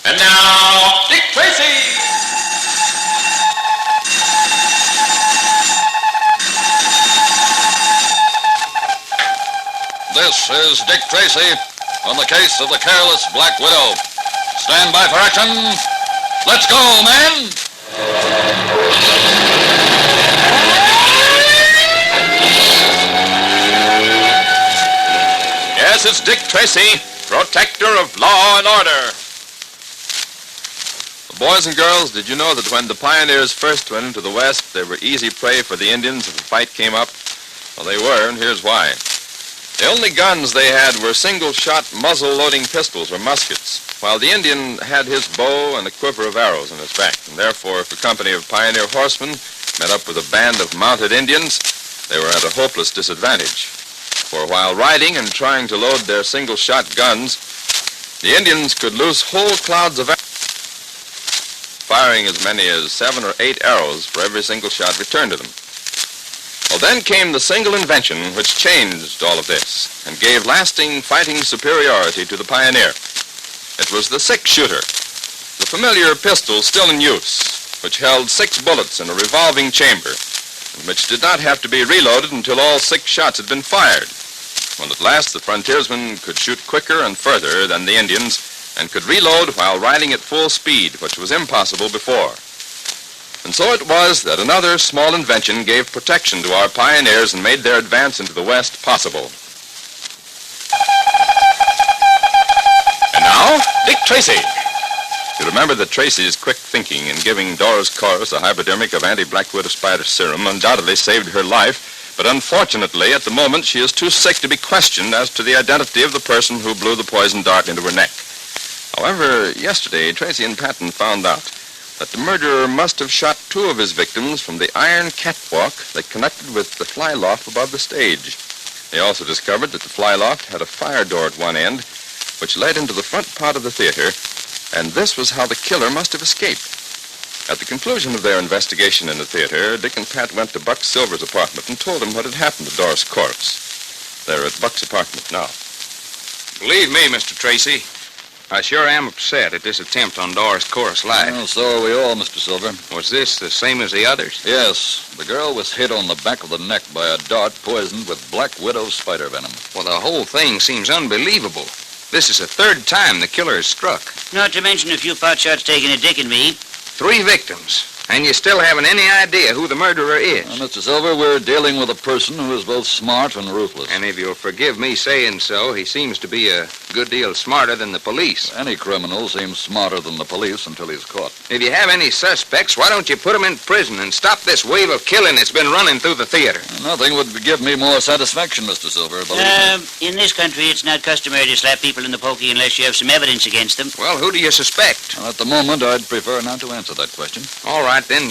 And now, Dick Tracy! This is Dick Tracy on the case of the Careless Black Widow. Stand by for action. Let's go, man! Yes, it's Dick Tracy, protector of law and order. Boys and girls, did you know that when the pioneers first went into the West, they were easy prey for the Indians if a fight came up? Well, they were, and here's why. The only guns they had were single-shot muzzle-loading pistols or muskets, while the Indian had his bow and a quiver of arrows in his back. And therefore, if a company of pioneer horsemen met up with a band of mounted Indians, they were at a hopeless disadvantage. For while riding and trying to load their single-shot guns, the Indians could loose whole clouds of arrows, firing as many as 7 or 8 arrows for every single shot returned to them. Well, then came the single invention which changed all of this and gave lasting fighting superiority to the pioneer. It was the six-shooter, the familiar pistol still in use, which held 6 bullets in a revolving chamber, and which did not have to be reloaded until all 6 shots had been fired. Well, at last, the frontiersmen could shoot quicker and further than the Indians and could reload while riding at full speed, which was impossible before. And so it was that another small invention gave protection to our pioneers and made their advance into the West possible. And now, Dick Tracy. You remember that Tracy's quick thinking in giving Doris Corus a hypodermic of anti-black widow spider serum undoubtedly saved her life, but unfortunately, at the moment, she is too sick to be questioned as to the identity of the person who blew the poison dart into her neck. However, yesterday, Tracy and Patton found out that the murderer must have shot 2 of his victims from the iron catwalk that connected with the fly loft above the stage. They also discovered that the fly loft had a fire door at one end, which led into the front part of the theater, and this was how the killer must have escaped. At the conclusion of their investigation in the theater, Dick and Pat went to Buck Silver's apartment and told him what had happened to Doris Corus. They're at Buck's apartment now. Believe me, Mr. Tracy, I sure am upset at this attempt on Doris Corus' life. Well, so are we all, Mr. Silver. Was this the same as the others? Yes. The girl was hit on the back of the neck by a dart poisoned with black widow spider venom. Well, the whole thing seems unbelievable. This is the 3rd time the killer has struck. Not to mention a few pot shots taken at Dick and me. 3 victims. And you still haven't any idea who the murderer is. Well, Mr. Silver, we're dealing with a person who is both smart and ruthless. And if you'll forgive me saying so, he seems to be a good deal smarter than the police. Any criminal seems smarter than the police until he's caught. If you have any suspects, why don't you put them in prison and stop this wave of killing that's been running through the theater? Nothing would give me more satisfaction, Mr. Silver, believe me. In this country, it's not customary to slap people in the pokey unless you have some evidence against them. Well, who do you suspect? Well, at the moment, I'd prefer not to answer that question. All right, then,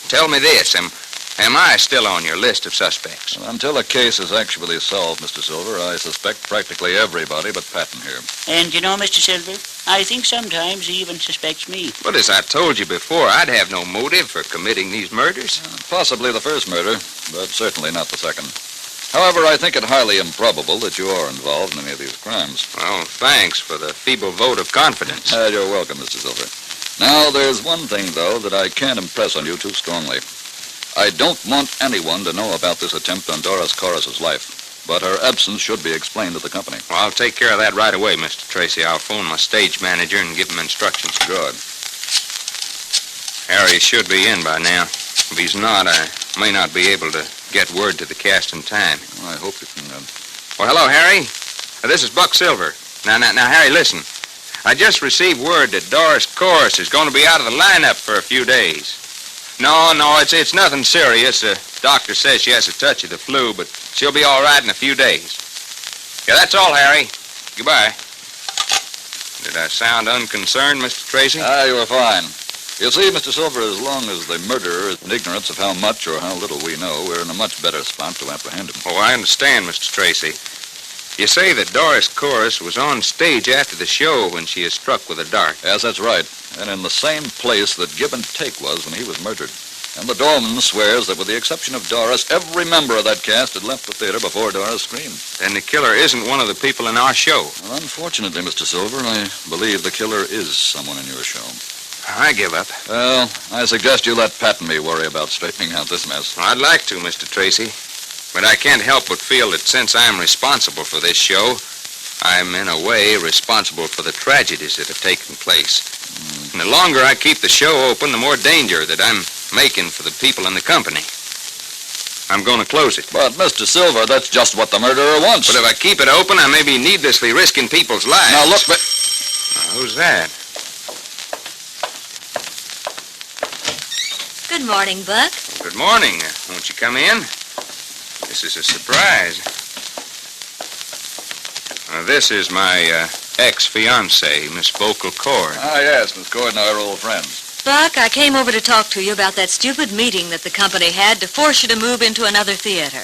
tell me this. Am I still on your list of suspects? Well, until a case is actually solved, Mr. Silver, I suspect practically everybody but Patton here. And you know, Mr. Silver, I think sometimes he even suspects me. But as I told you before, I'd have no motive for committing these murders. Possibly the first murder, but certainly not the second. However, I think it highly improbable that you are involved in any of these crimes. Well, thanks for the feeble vote of confidence. You're welcome, Mr. Silver. Now, there's one thing, though, that I can't impress on you too strongly. I don't want anyone to know about this attempt on Doris Corus's life, but her absence should be explained to the company. Well, I'll take care of that right away, Mr. Tracy. I'll phone my stage manager and give him instructions. Good. Harry should be in by now. If he's not, I may not be able to get word to the cast in time. Well, I hope you can... Well, hello, Harry. This is Buck Silver. Now, Harry, listen. I just received word that Doris Corus is going to be out of the lineup for a few days. No, it's nothing serious. The doctor says she has a touch of the flu, but she'll be all right in a few days. Yeah, that's all, Harry. Goodbye. Did I sound unconcerned, Mr. Tracy? You were fine. You see, Mr. Silver, as long as the murderer is in ignorance of how much or how little we know, we're in a much better spot to apprehend him. Oh, I understand, Mr. Tracy. You say that Doris Corus was on stage after the show when she is struck with a dart. Yes, that's right. And in the same place that Give and Take was when he was murdered. And the doorman swears that with the exception of Doris, every member of that cast had left the theater before Doris screamed. Then the killer isn't one of the people in our show. Well, unfortunately, Mr. Silver, I believe the killer is someone in your show. I give up. Well, I suggest you let Pat and me worry about straightening out this mess. I'd like to, Mr. Tracy. But I can't help but feel that since I'm responsible for this show, I'm in a way responsible for the tragedies that have taken place. And the longer I keep the show open, the more danger that I'm making for the people in the company. I'm going to close it. But, Mr. Silver, that's just what the murderer wants. But if I keep it open, I may be needlessly risking people's lives. Now, look, Who's that? Good morning, Buck. Good morning. Won't you come in? This is a surprise. This is my ex-fiancée, Miss Vocal Cord. Ah, yes, Miss Cord and I are old friends. Buck, I came over to talk to you about that stupid meeting that the company had to force you to move into another theater.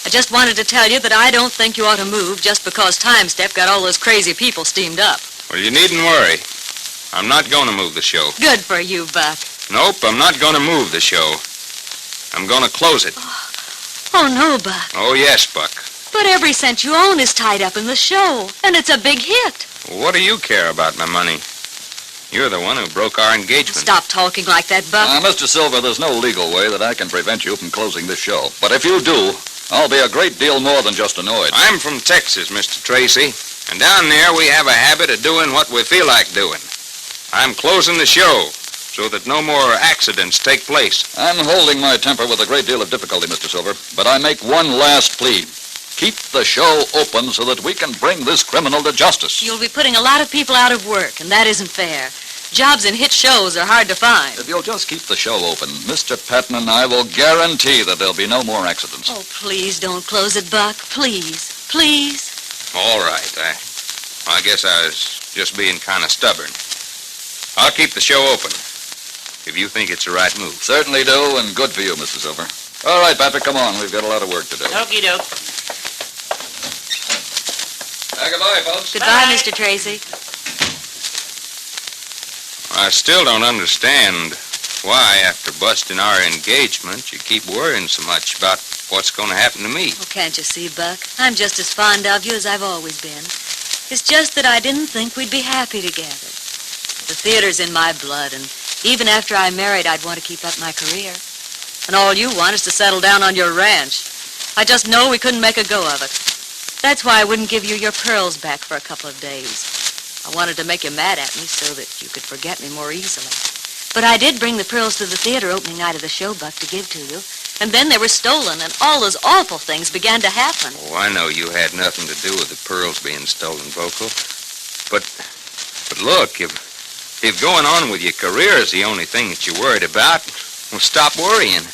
I just wanted to tell you that I don't think you ought to move just because Time Step got all those crazy people steamed up. Well, you needn't worry. I'm not going to move the show. Good for you, Buck. Nope, I'm not going to move the show. I'm going to close it. Oh, no, Buck. Oh, yes, Buck. But every cent you own is tied up in the show, and it's a big hit. What do you care about my money? You're the one who broke our engagement. Stop talking like that, Buck. Mr. Silver, there's no legal way that I can prevent you from closing this show. But if you do, I'll be a great deal more than just annoyed. I'm from Texas, Mr. Tracy, and down there we have a habit of doing what we feel like doing. I'm closing the show so that no more accidents take place. I'm holding my temper with a great deal of difficulty, Mr. Silver, but I make one last plea. Keep the show open so that we can bring this criminal to justice. You'll be putting a lot of people out of work, and that isn't fair. Jobs in hit shows are hard to find. If you'll just keep the show open, Mr. Patton and I will guarantee that there'll be no more accidents. Oh, please don't close it, Buck. Please. Please. All right. I guess I was just being kind of stubborn. I'll keep the show open if you think it's the right move. Certainly do, and good for you, Mr. Silver. All right, Patrick, come on. We've got a lot of work to do. Okie doke. Goodbye, folks. Goodbye, Bye. Mr. Tracy. I still don't understand why, after busting our engagement, you keep worrying so much about what's going to happen to me. Oh, can't you see, Buck? I'm just as fond of you as I've always been. It's just that I didn't think we'd be happy together. The theater's in my blood, and even after I'm married, I'd want to keep up my career. And all you want is to settle down on your ranch. I just know we couldn't make a go of it. That's why I wouldn't give you your pearls back for a couple of days. I wanted to make you mad at me so that you could forget me more easily. But I did bring the pearls to the theater opening night of the show, Buck, to give to you. And then they were stolen, and all those awful things began to happen. Oh, I know you had nothing to do with the pearls being stolen, Vocal. But look, if going on with your career is the only thing that you're worried about, well, stop worrying.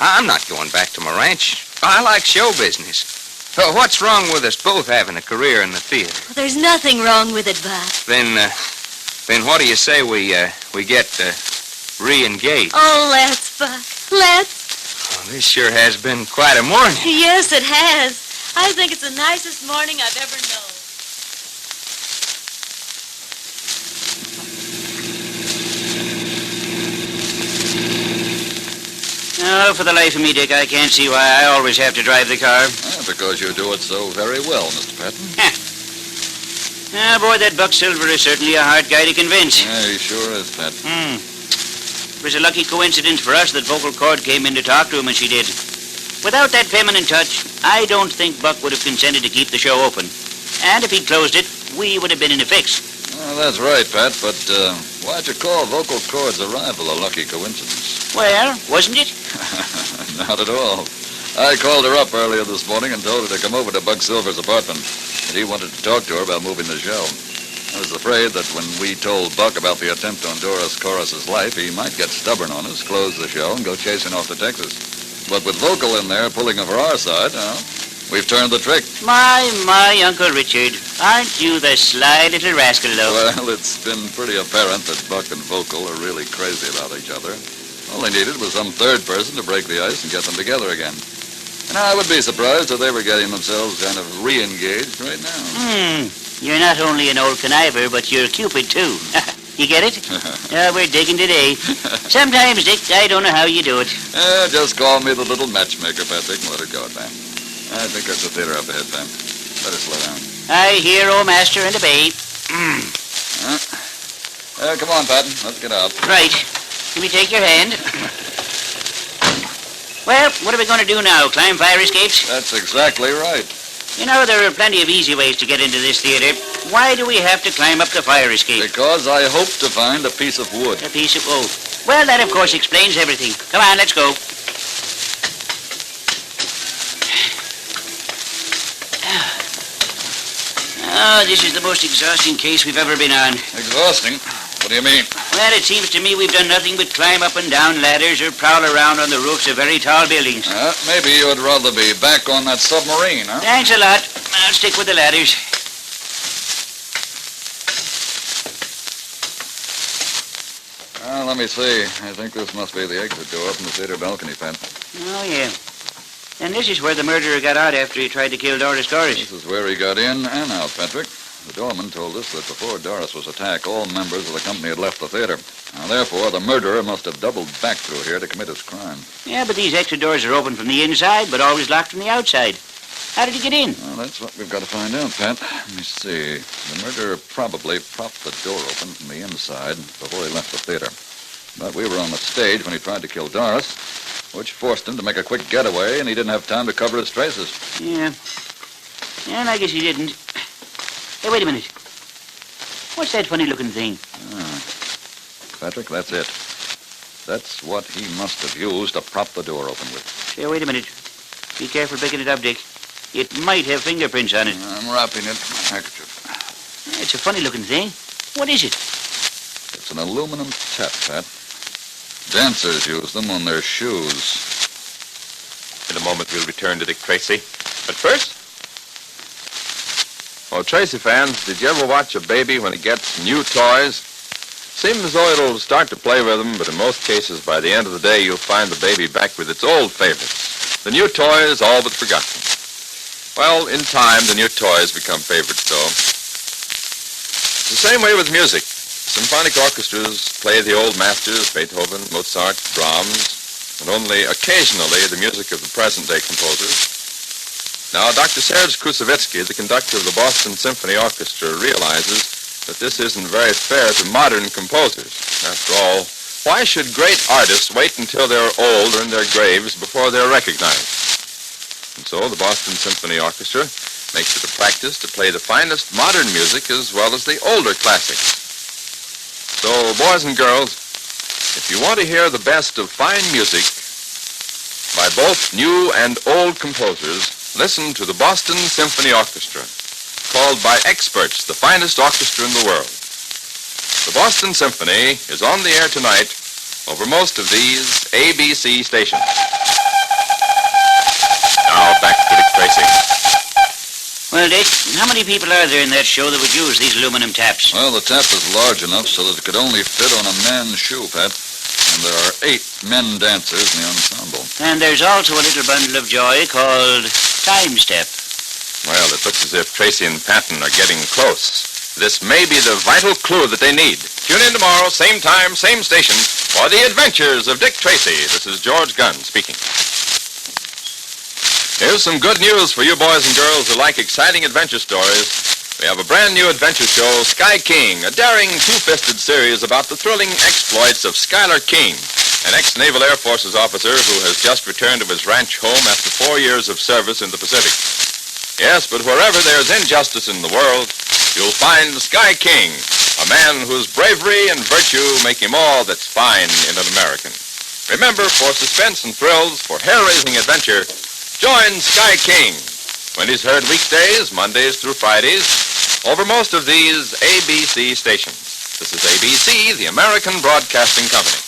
I'm not going back to my ranch. I like show business. What's wrong with us both having a career in the theater? Well, there's nothing wrong with it, Buck. Then what do you say we get re-engaged? Oh, let's, Buck. Let's. Oh, this sure has been quite a morning. Yes, it has. I think it's the nicest morning I've ever known. Oh, for the life of me, Dick, I can't see why I always have to drive the car. Because you do it so very well, Mr. Patton. Ah, boy, that Buck Silver is certainly a hard guy to convince. Yeah, he sure is, Pat. It was a lucky coincidence for us that Vocal Cord came in to talk to him as she did. Without that feminine touch, I don't think Buck would have consented to keep the show open. And if he'd closed it, we would have been in a fix. Well, that's right, Pat, but why'd you call Vocal Cord's arrival a lucky coincidence? Well, wasn't it? Not at all. I called her up earlier this morning and told her to come over to Buck Silver's apartment. And he wanted to talk to her about moving the show. I was afraid that when we told Buck about the attempt on Doris Corus's life, he might get stubborn on us, close the show, and go chasing off to Texas. But with Vocal in there pulling her for our side, we've turned the trick. My, Uncle Richard. Aren't you the sly little rascal, though? Well, it's been pretty apparent that Buck and Vocal are really crazy about each other. All they needed was some third person to break the ice and get them together again. And I would be surprised if they were getting themselves kind of re-engaged right now. You're not only an old conniver, but you're Cupid, too. You get it? We're digging today. Sometimes, Dick, I don't know how you do it. Just call me the little matchmaker, Patrick, and let her go, Pam. I think there's a theater up ahead, Pam. Better slow down. I hear, O master, and obey. Come on, Patton. Let's get out. Right. Let me take your hand. Well, what are we going to do now? Climb fire escapes? That's exactly right. You know, there are plenty of easy ways to get into this theater. Why do we have to climb up the fire escape? Because I hope to find a piece of wood. A piece of wood. Well, that, of course, explains everything. Come on, let's go. Oh, this is the most exhausting case we've ever been on. Exhausting? What do you mean? Well, it seems to me we've done nothing but climb up and down ladders or prowl around on the roofs of very tall buildings. Maybe you'd rather be back on that submarine, huh? Thanks a lot. I'll stick with the ladders. Let me see. I think this must be the exit door from the theater balcony, Pat. Oh, yeah. And this is where the murderer got out after he tried to kill Doris Corris. This is where he got in and out, Patrick. The doorman told us that before Doris was attacked, all members of the company had left the theater. Now, therefore, the murderer must have doubled back through here to commit his crime. Yeah, but these exit doors are open from the inside, but always locked from the outside. How did he get in? Well, that's what we've got to find out, Pat. Let me see. The murderer probably propped the door open from the inside before he left the theater. But we were on the stage when he tried to kill Doris, which forced him to make a quick getaway, and he didn't have time to cover his traces. Yeah. And I guess he didn't. Hey, wait a minute. What's that funny-looking thing? Patrick, that's it. That's what he must have used to prop the door open with. Hey, wait a minute. Be careful picking it up, Dick. It might have fingerprints on it. I'm wrapping it in my handkerchief. It's a funny-looking thing. What is it? It's an aluminum tap, Pat. Dancers use them on their shoes. In a moment, we'll return to Dick Tracy. But first... Oh, Tracy fans, did you ever watch a baby when it gets new toys? Seems as though it'll start to play with them, but in most cases, by the end of the day, you'll find the baby back with its old favorites. The new toys all but forgotten. Well, in time, the new toys become favorites, though. It's the same way with music. Symphonic orchestras play the old masters, Beethoven, Mozart, Brahms, and only occasionally the music of the present-day composers. Now, Dr. Serge Koussevitzky, the conductor of the Boston Symphony Orchestra, realizes that this isn't very fair to modern composers. After all, why should great artists wait until they're old or in their graves before they're recognized? And so the Boston Symphony Orchestra makes it a practice to play the finest modern music as well as the older classics. So, boys and girls, if you want to hear the best of fine music by both new and old composers, listen to the Boston Symphony Orchestra, called by experts the finest orchestra in the world. The Boston Symphony is on the air tonight over most of these ABC stations. Now back to Dick Tracy. Well, Dick, how many people are there in that show that would use these aluminum taps? Well, the tap is large enough so that it could only fit on a man's shoe, Pat. And there are 8 men dancers in the ensemble. And there's also a little bundle of joy called Time Step. Well, it looks as if Tracy and Patton are getting close. This may be the vital clue that they need. Tune in tomorrow, same time, same station, for the adventures of Dick Tracy. This is George Gunn speaking. Here's some good news for you boys and girls who like exciting adventure stories. We have a brand new adventure show, Sky King, a daring two-fisted series about the thrilling exploits of Schuyler King, an ex-Naval Air Forces officer who has just returned to his ranch home after 4 years of service in the Pacific. Yes, but wherever there's injustice in the world, you'll find Sky King, a man whose bravery and virtue make him all that's fine in an American. Remember, for suspense and thrills, for hair-raising adventure, join Sky King when he's heard weekdays, Mondays through Fridays, over most of these ABC stations. This is ABC, the American Broadcasting Company.